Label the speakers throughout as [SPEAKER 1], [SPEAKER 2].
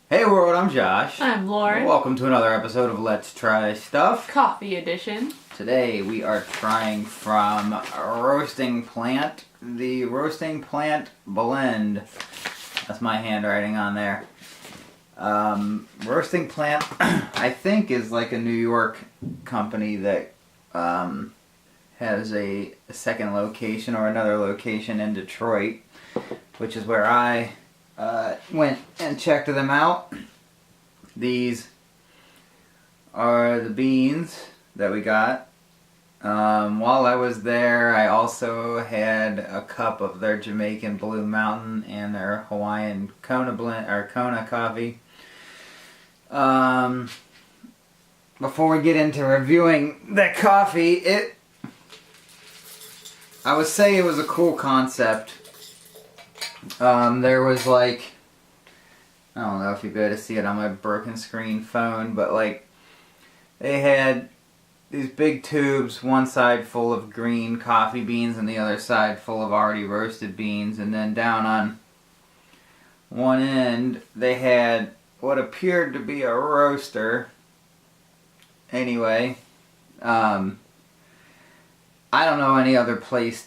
[SPEAKER 1] Hey world, I'm Josh.
[SPEAKER 2] I'm Lauren.
[SPEAKER 1] Welcome to another episode of Let's Try Stuff.
[SPEAKER 2] Coffee edition.
[SPEAKER 1] Today we are trying from Roasting Plant, the Roasting Plant Blend. That's my handwriting on there. Roasting Plant, I think, is like a New York company that has a second location or another location in Detroit, which is where I went and checked them out. These are the beans that we got. While I was there, I also had a cup of their Jamaican Blue Mountain and their Hawaiian Kona blend or Kona coffee. Before we get into reviewing the coffee, I would say it was a cool concept. There was like, I don't know if you'll be able to see it on my broken screen phone, but like they had these big tubes, one side full of green coffee beans and the other side full of already roasted beans, and then down on one end they had what appeared to be a roaster. Anyway, I don't know any other place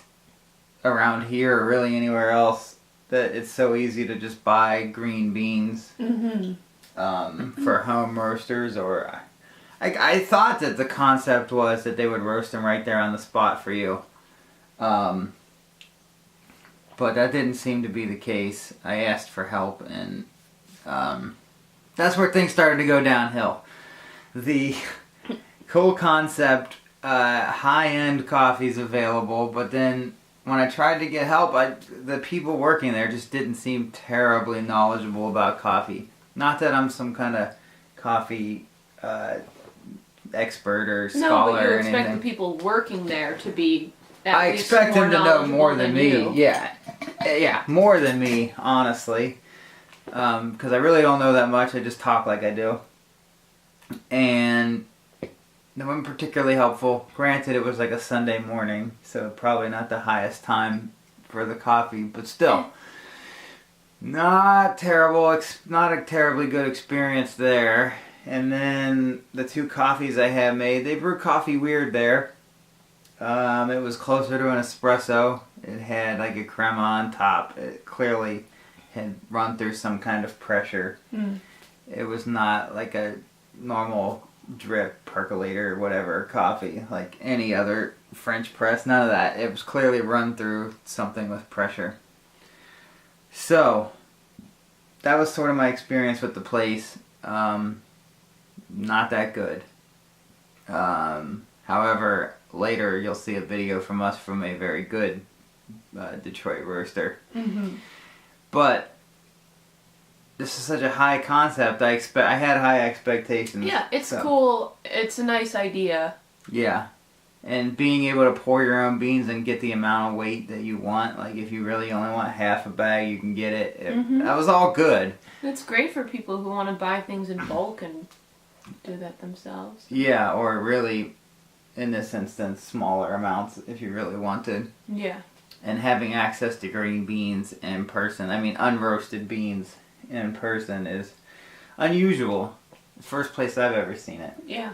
[SPEAKER 1] around here or really anywhere else that it's so easy to just buy green beans for home roasters. Or I thought that the concept was that they would roast them right there on the spot for you, but that didn't seem to be the case. I asked for help, and that's where things started to go downhill. The cool concept, high-end coffee's available, but then when I tried to get help, the people working there just didn't seem terribly knowledgeable about coffee. Not that I'm some kind of coffee expert or scholar or anything.
[SPEAKER 2] No, but you expect the people working there to be
[SPEAKER 1] I expect them to know more than me.
[SPEAKER 2] You.
[SPEAKER 1] Yeah, more than me, honestly. Because I really don't know that much. I just talk like I do. And they weren't particularly helpful. Granted, it was like a Sunday morning, so probably not the highest time for the coffee, but still, not terrible. Not a terribly good experience there. And then the two coffees I had made, they brew coffee weird there. It was closer to an espresso. It had like a crema on top. It clearly had run through some kind of pressure. It was not like a normal drip, percolator, whatever coffee, like any other French press. None of that. It was clearly run through something with pressure. So that was sort of my experience with the place. Not that good. However, later you'll see a video from us from a very good Detroit roaster. But this is such a high concept. I had high expectations.
[SPEAKER 2] Yeah, it's cool. It's a nice idea.
[SPEAKER 1] Yeah. And being able to pour your own beans and get the amount of weight that you want. Like if you really only want half a bag, you can get it. That was all good.
[SPEAKER 2] It's great for people who want to buy things in bulk and do that themselves.
[SPEAKER 1] Yeah, or really, in this instance, smaller amounts if you really wanted.
[SPEAKER 2] Yeah.
[SPEAKER 1] And having access to green beans in person, I mean unroasted beans in person, is unusual. First place I've ever seen it.
[SPEAKER 2] Yeah.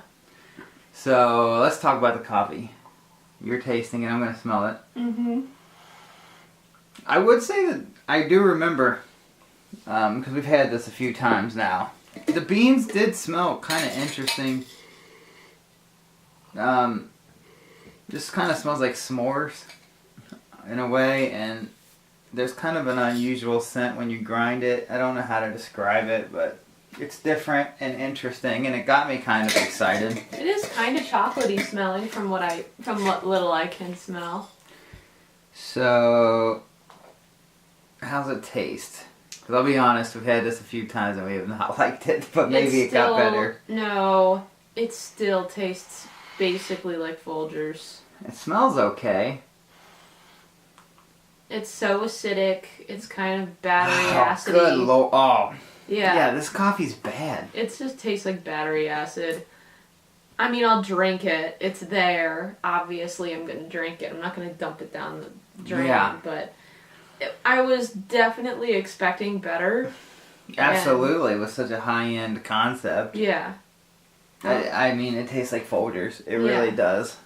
[SPEAKER 1] So let's talk about the coffee. You're tasting it. I'm going to smell it. I would say that I do remember, because we've had this a few times now. The beans did smell kind of interesting. Just kind of smells like s'mores in a way, and there's kind of an unusual scent when you grind it. I don't know how to describe it, but it's different and interesting, and it got me kind of excited.
[SPEAKER 2] It is kind of chocolatey smelling from what little I can smell.
[SPEAKER 1] So, how's it taste? Because I'll be honest, we've had this a few times and we have not liked it, but maybe it got better.
[SPEAKER 2] No, it still tastes basically like Folgers.
[SPEAKER 1] It smells okay.
[SPEAKER 2] It's so acidic. It's kind of battery acidy.
[SPEAKER 1] Good lord. Oh.
[SPEAKER 2] Yeah,
[SPEAKER 1] this coffee's bad.
[SPEAKER 2] It just tastes like battery acid. I mean, I'll drink it. It's there. Obviously, I'm going to drink it. I'm not going to dump it down the drain.
[SPEAKER 1] Yeah.
[SPEAKER 2] But I was definitely expecting better.
[SPEAKER 1] Absolutely, with such a high-end concept.
[SPEAKER 2] Yeah.
[SPEAKER 1] I mean, it tastes like Folgers. It
[SPEAKER 2] Yeah.
[SPEAKER 1] really does.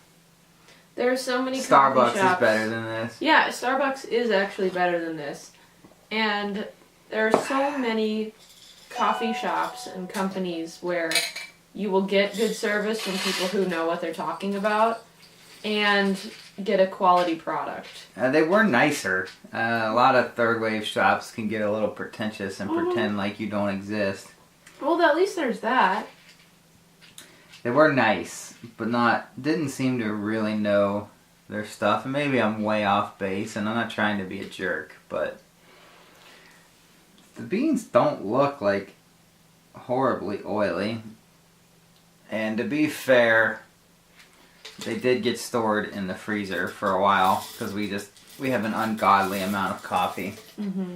[SPEAKER 2] There are so many
[SPEAKER 1] Starbucks
[SPEAKER 2] coffee shops.
[SPEAKER 1] is better than this.
[SPEAKER 2] Yeah, Starbucks is actually better than this. And there are so many coffee shops and companies where you will get good service from people who know what they're talking about and get a quality product.
[SPEAKER 1] They were nicer. A lot of third wave shops can get a little pretentious and pretend like you don't exist.
[SPEAKER 2] Well, at least there's that.
[SPEAKER 1] They were nice, but didn't seem to really know their stuff. And maybe I'm way off base, and I'm not trying to be a jerk, but the beans don't look like horribly oily. And to be fair, they did get stored in the freezer for a while because we have an ungodly amount of coffee.
[SPEAKER 2] Mm-hmm.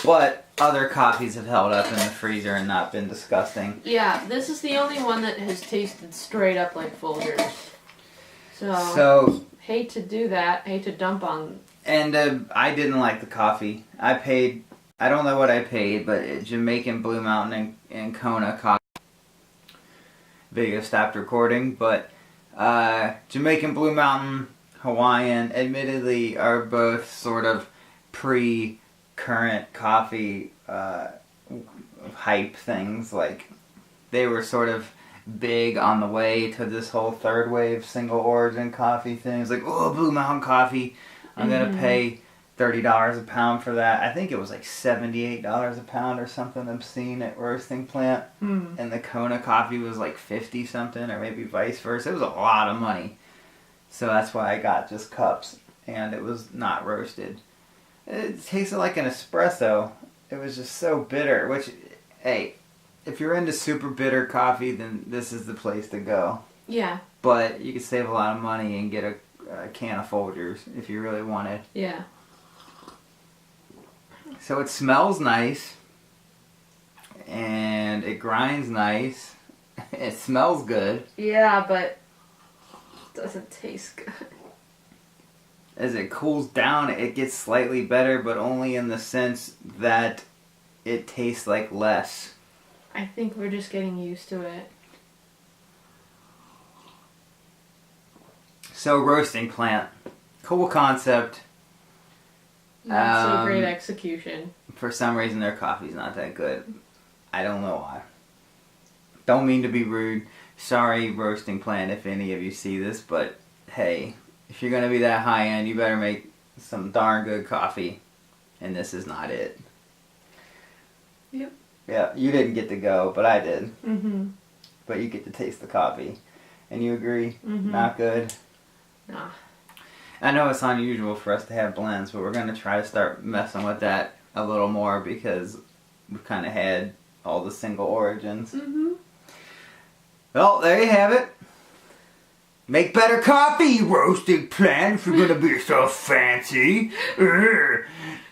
[SPEAKER 1] But other coffees have held up in the freezer and not been disgusting.
[SPEAKER 2] Yeah, this is the only one that has tasted straight up like Folgers.
[SPEAKER 1] So
[SPEAKER 2] hate to do that. Hate to dump on.
[SPEAKER 1] And I didn't like the coffee. I don't know what I paid, but Jamaican Blue Mountain and Kona coffee. Video stopped recording, but Jamaican Blue Mountain, Hawaiian, admittedly are both sort of pre-current coffee hype things. Like, they were sort of big on the way to this whole third wave single origin coffee thing. It's like, oh, Blue Mountain coffee, I'm gonna pay $30 a pound for that. I think it was like $78 a pound or something I'm seeing at Roasting Plant. And the Kona coffee was like 50 something, or maybe vice versa. It was a lot of money. So that's why I got just cups, and it was not roasted. It tasted like an espresso. It was just so bitter, which, hey, if you're into super bitter coffee, then this is the place to go.
[SPEAKER 2] Yeah.
[SPEAKER 1] But you could save a lot of money and get a can of Folgers if you really wanted.
[SPEAKER 2] Yeah.
[SPEAKER 1] So it smells nice, and it grinds nice. It smells good.
[SPEAKER 2] Yeah, but it doesn't taste good.
[SPEAKER 1] As it cools down, it gets slightly better, but only in the sense that it tastes like less.
[SPEAKER 2] I think we're just getting used to it.
[SPEAKER 1] So Roasting Plant, cool concept.
[SPEAKER 2] Not so great execution.
[SPEAKER 1] For some reason, their coffee's not that good. I don't know why. Don't mean to be rude. Sorry, Roasting Plant, if any of you see this, but hey, if you're gonna be that high end, you better make some darn good coffee, and this is not it.
[SPEAKER 2] Yep.
[SPEAKER 1] Yeah, you didn't get to go, but I did.
[SPEAKER 2] Mm-hmm.
[SPEAKER 1] But you get to taste the coffee, and you agree?
[SPEAKER 2] Mm-hmm.
[SPEAKER 1] Not good.
[SPEAKER 2] Nah.
[SPEAKER 1] I know it's unusual for us to have blends, but we're going to try to start messing with that a little more because we've kind of had all the single origins.
[SPEAKER 2] Mm-hmm.
[SPEAKER 1] Well, there you have it. Make better coffee, Roasting Plant, if you're going to be so fancy.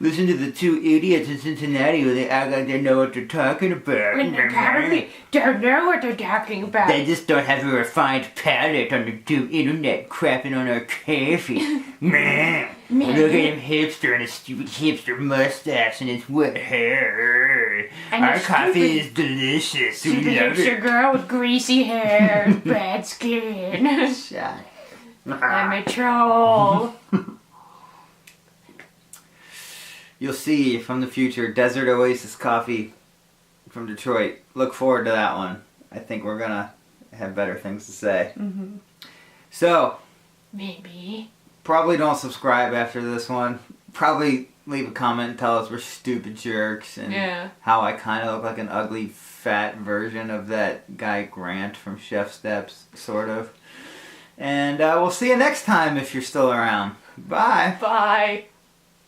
[SPEAKER 1] Listen to the two idiots in Cincinnati where they act like they know what they're talking about.
[SPEAKER 2] When they probably don't know what they're talking about.
[SPEAKER 1] They just don't have a refined palate on the do internet crapping on our coffee. Man, look at him hipster and his stupid hipster mustache and his wet hair.
[SPEAKER 2] And
[SPEAKER 1] Our
[SPEAKER 2] his
[SPEAKER 1] coffee is delicious.
[SPEAKER 2] Stupid
[SPEAKER 1] We love
[SPEAKER 2] hipster
[SPEAKER 1] it.
[SPEAKER 2] girl with greasy hair and bad skin.
[SPEAKER 1] Shut.
[SPEAKER 2] I'm a troll.
[SPEAKER 1] You'll see from the future Desert Oasis Coffee from Detroit. Look forward to that one. I think we're gonna have better things to say.
[SPEAKER 2] Mm-hmm.
[SPEAKER 1] So,
[SPEAKER 2] Maybe.
[SPEAKER 1] probably don't subscribe after this one. Probably leave a comment and tell us we're stupid jerks and
[SPEAKER 2] Yeah.
[SPEAKER 1] how I kind of look like an ugly fat version of that guy Grant from Chef Steps, sort of. And we'll see you next time if you're still around. Bye.
[SPEAKER 2] Bye.